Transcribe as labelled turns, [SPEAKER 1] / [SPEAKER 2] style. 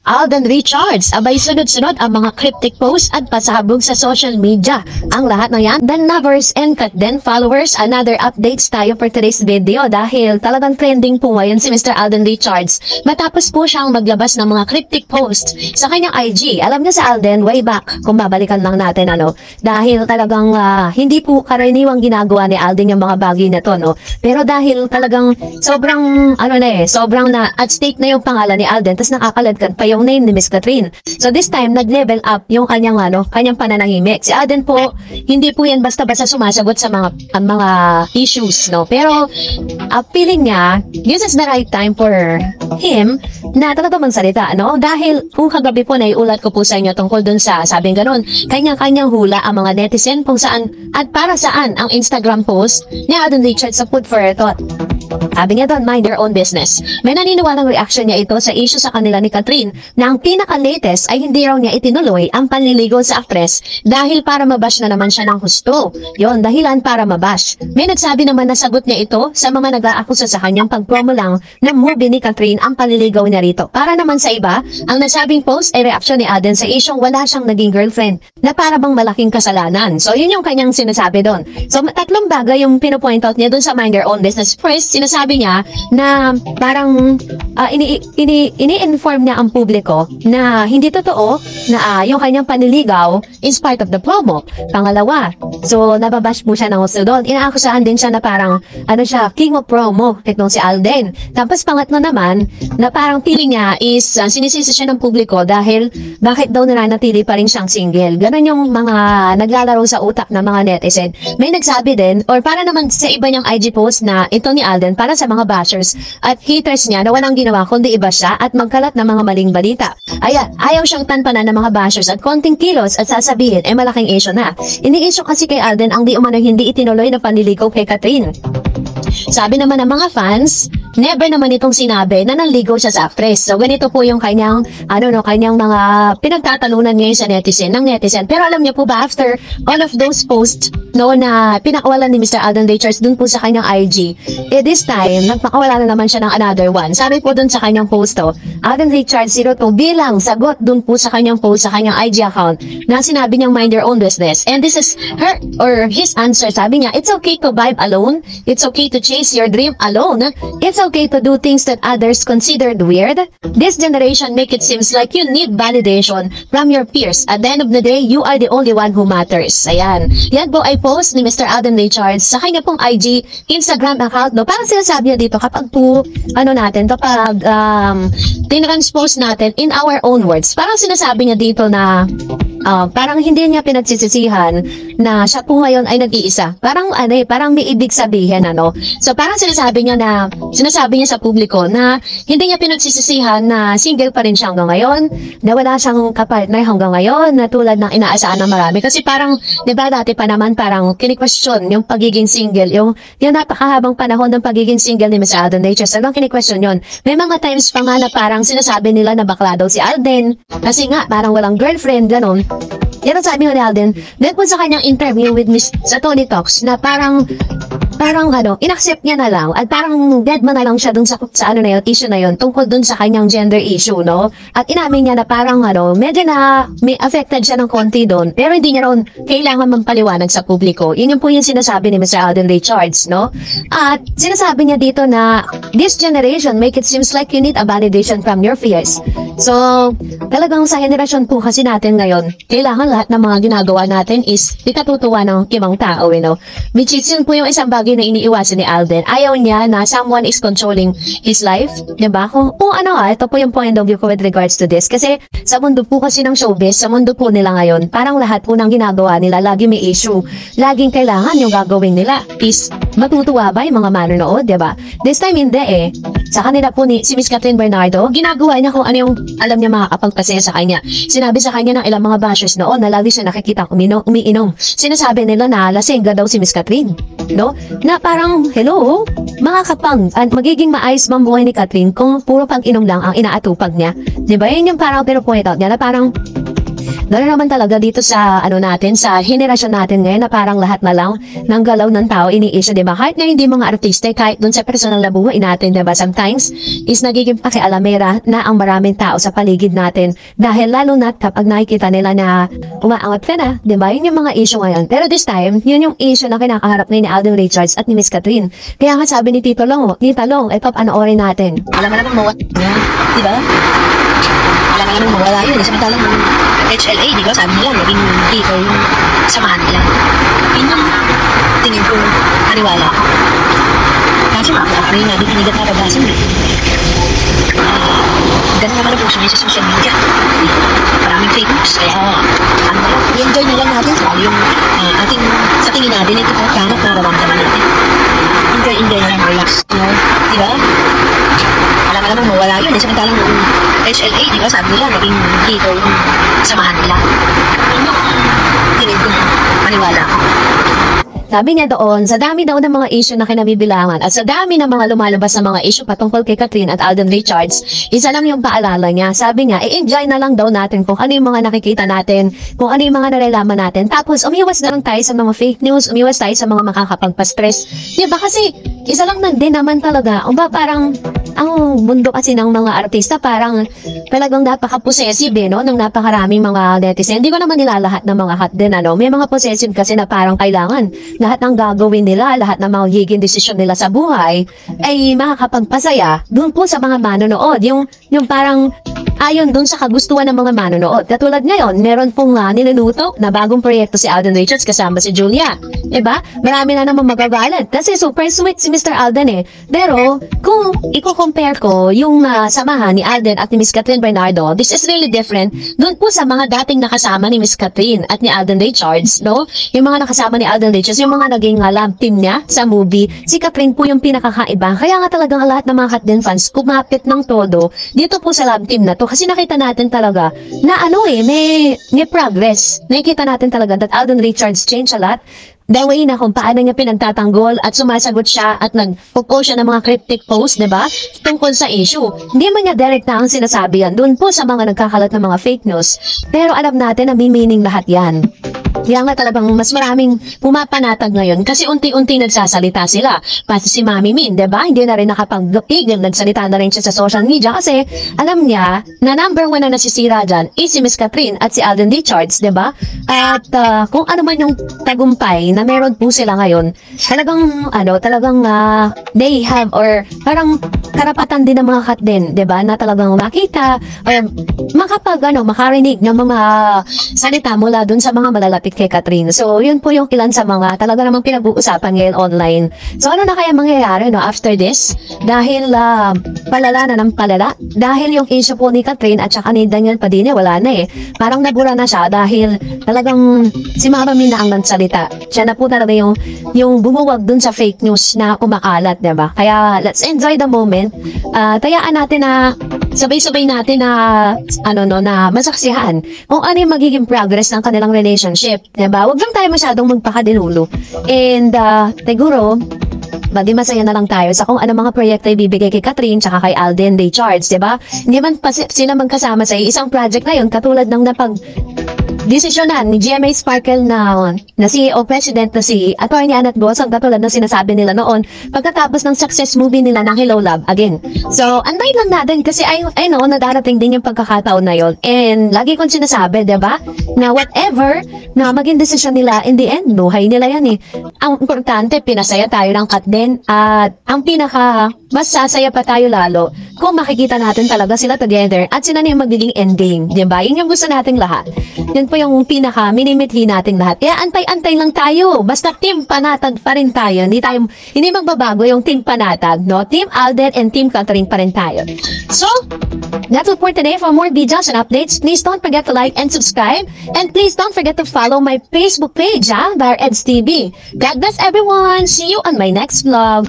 [SPEAKER 1] Alden Richards, abay sunod-sunod ang mga cryptic posts at pasabog sa social media. Ang lahat ng yan, then lovers and then followers, another updates tayo for today's video dahil talagang trending po ngayon si Mr. Alden Richards. Matapos po siyang maglabas ng mga cryptic posts sa kanyang IG. Alam niya sa Alden, way back, kung babalikan lang natin dahil talagang hindi po karaniwang ginagawa ni Alden yung mga bagay na to, Pero dahil talagang sobrang, sobrang na at stake na yung pangalan ni Alden, tas nakakaladkad pa yung name ni Miss Catherine. So this time, nag-level up yung kanyang pananahimik. Si Alden po, hindi po yan basta-basta sumasagot sa mga issues, Pero, feeling niya, this is the right time for him na talaga magsalita, Dahil, kung kagabi po, naiulat ko po sa inyo tungkol dun sa, sabing ganun, kanya-kanyang hula ang mga netizen kung saan at para saan ang Instagram post ni Alden Richards sa Food for Thought. Sabi niya doon, mind your own business. May naniniwalang reaction niya ito sa issue sa kanila ni Catherine na ang pinaka-latest ay hindi raw niya itinuloy ang panliligaw sa actress dahil para mabash na naman siya ng husto. Yon, dahilan para mabash. May nagsabi naman na sagot niya ito sa mga nag-aakusa sa kanyang pag-promo lang ng movie ni Catherine ang panliligaw niya rito. Para naman sa iba, ang nasabing post ay reaction ni Alden sa isyong wala siyang naging girlfriend na para bang malaking kasalanan. So yun yung kanyang sinasabi doon. So tatlong bagay yung pinopoint out niya doon sa mind your own business. First, sinasabi niya na parang ini-inform niya ang publiko na hindi totoo na yung kanyang panliligaw is part of the promo. Pangalawa, so nababash po siya ng husto doon. Inaakusahan din siya na parang king of promo itong si Alden. Tapos pangatlo naman na parang feeling niya is sinisisi siya ng publiko dahil bakit daw nananatili pa rin siyang single. Ganon yung mga naglalaro sa utak ng mga netizen. May nagsabi din or para naman sa iba niyang IG post na ito ni Alden para sa mga bashers at haters niya na walang ginawa kundi iba siya at magkalat ng mga maling balita. Ayaw siyang tanpanan ng mga bashers at konting kilos at sasabihin malaking issue na. Ini-issue kasi kay Alden ang di umano hindi itinuloy na panliligaw kay Catherine. Sabi naman ng mga fans, never naman itong sinabi na nanligaw siya sa actress. So ganito po yung kanyang mga pinagtatalunan ngayon sa ng netizen. Pero alam niyo po ba, after all of those posts na pinakawalan ni Mr. Alden Richards dun po sa kanyang IG, this time, nagpakawala na naman siya ng another one. Sabi po dun sa kanyang post Alden Richards 02 bilang sagot dun po sa kanyang post sa kanyang IG account na sinabi niyang mind your own business. And this is her or his answer. Sabi niya, it's okay to vibe alone. It's okay to chase your dream alone. It's okay to do things that others considered weird. This generation make it seems like you need validation from your peers. At the end of the day, you are the only one who matters. Ayan. Yan po ay post ni Mr. Alden Richards sa kanya pong IG, Instagram account. Parang sinasabi niya dito kapag po, kapag tinranspose natin in our own words. Parang sinasabi niya dito na parang hindi niya pinagsisisihan na siya po ngayon ay nag-iisa. Parang may ibig sabihin So parang sinasabi niya sa publiko na hindi niya pinagsisisihan na single pa rin siya hanggang ngayon, na wala siyang kapartner hanggang ngayon, na tulad ng inaasahan ng marami. Kasi parang, diba dati pa naman parang kini-question yung pagiging single, yung napakahabang panahon ng pagiging single ni Mr. Alden Richards. Talagang kini-question yun. May mga times pa nga na parang sinasabi nila na bakla daw si Alden, kasi nga parang walang girlfriend, ganon. Yan ang sabi ni Alden. Then po sa kanyang interview with Miss sa Tony Talks na parang inaccept niya na lang at parang dead man na lang siya dun sa issue na yun tungkol dun sa kanyang gender issue, At inamin niya na parang medyo na may affected siya ng konti dun pero hindi niya ron kailangan mampaliwanag sa publiko. Yun po yung sinasabi ni Mr. Alden Richards, At sinasabi niya dito na this generation make it seems like you need a validation from your peers. So, talagang sa henerasyon po kasi natin ngayon, kailangan lahat ng mga ginagawa natin is ikatutuwa ng ibang tao, Which is yun po yung isang bagay na iniiwasan ni Alden. Ayaw niya na someone is controlling his life, diba? Ito po yung point of view ko with regards to this. Kasi sa mundo po kasi ng showbiz, sa mundo po nila ngayon, parang lahat po ng ginagawa nila, lagi may issue. Laging kailangan yung gagawin nila is matutuwa ba yung mga manonood, diba? This time hindi Sa kanila po si Miss Catherine Bernardo, ginagawa niya kung ano yung alam niya makakapagpasaya sa kanya. Sinabi sa kanya ng ilang mga bashers noon na lagi siya nakikita umiinom. Sinasabi nila na lasengga daw si Miss Catherine, Na parang, hello, magiging maayos bang buhay ni Catherine kung puro pag-inom lang ang inaatupag niya? Diba? Yun yung parang point out niya na parang Lalo naman talaga dito sa ano natin, sa henerasyon natin ngayon na parang lahat na lang ng galaw ng tao ini-issue, diba? Kahit na hindi mga artiste, kahit dun sa personal na buhay natin, diba? Sometimes is nagiging pakialamera na ang maraming tao sa paligid natin dahil lalo na kapag nakikita nila na umaangat ka na, diba? Yun yung mga issue ngayon. Pero this time, yun yung issue na kinakaharap ngayon ni Alden Richards at ni Miss Catherine. Kaya nga sabi ni Tito Long, ito panoorin natin.
[SPEAKER 2] Alam mo namang mawala yan, di ba? Alam mo namang mawala yun. Samantalang ng HLA, di ba? Sabi nila, naging dito yung samahan nila. Yun yung tingin ko, maniwala ko. Kasi makakari nga, di kanigat na pagbasin eh. Ganun naman ang puso niya sa social media. Maraming fake news, kaya ano ba, i-enjoy na lang natin sa yung ating, sa tingin natin, ito po, kanap nararamdaman natin. Enjoy na lang, relax, di ba? Alam mo namang mawala yun, samantalang yung HLA, di ba, sabi nila, naging dito yung samahan nila. Tingin ko, maniwala ko.
[SPEAKER 1] Sabi niya doon, sa dami daw ng mga issue na kinabibilangan at sa dami ng mga lumalabas na mga issue patungkol kay Catherine at Alden Richards, isa lang yung paalala niya. Sabi niya, i-enjoy na lang daw natin kung ano yung mga nakikita natin, kung ano yung mga nalalaman natin. Tapos, umiwas na lang tayo sa mga fake news, umiwas tayo sa mga makakapagpa-stress. Diba? Kasi, isa lang din naman talaga. O ba, parang, ang mundo kasi ng mga artista, parang talagang napaka-possessive, no? Ng napakaraming mga netizen. Hindi ko naman nilalahat ng mga hot din, ano? May mga possessive kasi na parang kailangan lahat ng gagawin nila, lahat ng mga higing desisyon nila sa buhay ay makakapagpasaya dun po sa mga manonood. Yung parang ayon dun sa kagustuhan ng mga manonood. Katulad ngayon, meron pong nilunuto na bagong proyekto si Alden Richards kasama si Julia. Diba? Marami na naman magagalit kasi super sweet si Mr. Alden eh. Pero, kung i-compare ko yung samahan ni Alden at ni Miss Catherine Bernardo, this is really different dun po sa mga dating nakasama ni Miss Catherine at ni Alden Richards, no? Yung mga nakasama ni Alden Richards, yung mga naging love team niya sa movie, si Catherine po yung pinakakaiba. Kaya nga talagang lahat ng mga Katden fans kumapit ng todo dito po sa love team na to. Kasi nakita natin talaga na may progress. Nakikita natin talaga that Alden Richards changed a lot. The way na kung paano niya pinagtatanggol at sumasagot siya at nag-post siya ng mga cryptic post, diba? Tungkol sa issue. Hindi man niya direct na ang sinasabi yan doon po sa mga nagkakalat ng mga fake news. Pero alam natin na may meaning lahat yan. Kaya nga talagang mas maraming pumapanatag ngayon kasi unti-unti nagsasalita sila. Pati si Mami Min, diba? Hindi na rin nakapag-tigil, nagsalita na rin siya sa social media kasi alam niya na number 1 na nasisira dyan is si Miss Catherine at si Alden Richards, diba? At kung ano man yung tagumpay na meron po sila ngayon, talagang they have or parang karapatan din ng mga Katden, diba? Na talagang makita or makarinig ng mga salita mula dun sa mga malalapit kay Catherine. So, yun po yung ilan sa mga talaga namang pinag-uusapan ngayon online. So, ano na kaya mangyayari after this? Dahil palala na ng palala. Dahil yung issue po ni Catherine at saka ni Daniel Padilla, wala na eh. Parang nabura na siya dahil talagang si Mama Min na ang nagsalita. Siya na po talaga yung bumuwag dun sa fake news na kumakalat, diba? Kaya, let's enjoy the moment. Tayaan natin na sabay-sabay natin na masaksihan kung ano yung magiging progress ng kanilang relationship. Diba? Huwag lang tayo masyadong magpakadilulo. And siguro, maging masaya na lang tayo sa kung ano mga proyekto ibibigay kay Catherine tsaka kay Alden Richards, diba? Hindi man pa sila magkasama sa isang project na yun katulad ng desisyonan ni GMA Sparkle na CEO President na si Atty. Anat Boss ang katulad ng sinasabi nila noon pagkatapos ng success movie nila ng Hello Love Again. So, antay lang natin kasi I know na darating din yung pagkakataon na yon. And lagi kong sinasabi, diba? Na whatever na maging desisyon nila in the end, buhay nila yan eh. Ang importante, pinasaya tayo ng Katden at ang pinaka mas sasaya pa tayo lalo kung makikita natin talaga sila together at sila na yung magiging endgame. Diba? Yun yung gusto nating lahat. Yun po yung pinaka minimithi nating lahat. Kaya antay-antay lang tayo. Basta team panatag pa rin tayo. Hindi magbabago yung team panatag, no? Team Alden and Team Catherine pa rin tayo. So, that's all for today. For more videos and updates, please don't forget to like and subscribe. And please don't forget to follow my Facebook page, Bar Eds TV. God bless everyone. See you on my next vlog.